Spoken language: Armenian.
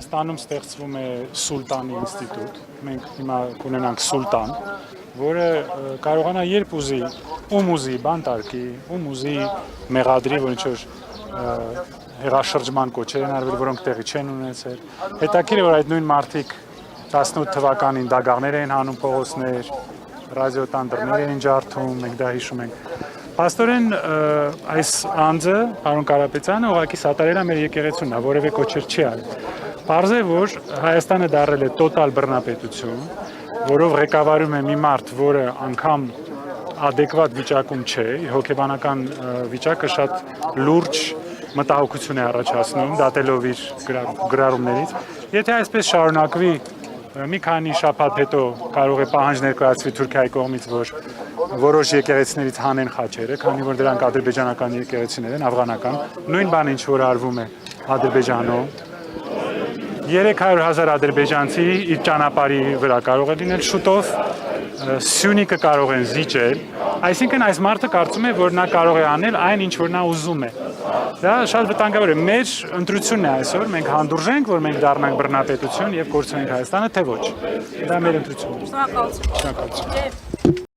Հայաստանում ստեղծվում է Սուլտանի ինստիտուտ, մենք հիմա կունենանք Սուլտան, որը կարողանա երբ ուզի, ուզի բան տարկի, ուզի մեղադրի, որ ինչ-որ հեղաշրջման կոչեր են արվել, որոնք տեղի չեն ունեցել։ Հետաքրքիր է, որ այդ նույն մարդիկ 18 թվականին դագաղներ էին հանում փողոցներ, ռադիոտանդրներ էին ջարդում, մենք դա հիշում ենք։ Փաստորեն այս անձը, պարոն Կարապետյանը, ուղղակի սատարել է մեր եկեղեցուն, որևէ կոչեր չի արել։ Պարզ է, որ Հայաստանը դարձել է տոտալ բռնապետություն, որով ղեկավարում է մի մարդ, որը անգամ adekvat վիճակում չէ, իր հոգեբանական վիճակը շատ լուրջ մտահոգություն է առաջացնում, դատելով իր գրառումներից։ Եթե այսպես շարունակվի, մի քանի շաբաթ հետո կարող է պահանջ ներկայացվի Թուրքիայի կողմից, որ որոշ եկեղեցիներից հանեն խաչերը, քանի որ դրանք ադրբեջանական եկեղեցիներ են, աֆղանական, նույն բանը ինչ որ արվում է Ադրբեջանում, 300,000 ադրբեջանցի իր ճանապարհի վրա կարող է լինել շուտով, Սյունիքը կարող են զիջել, այսինքն այս մարդը կարծում է, որ նա կարող է անել այն, ինչ որ նա ուզում է։ Դա շատ վտանգավոր է։ Մեր ընտրությունն է այսօր, մենք հանդուրժենք, որ մենք դառնանք բռնապետություն եւ կորցնենք Հայաստանը, թե ոչ։ Դա մեր ընտրությունն է։ Շնորհակալություն։ Շնորհակալություն։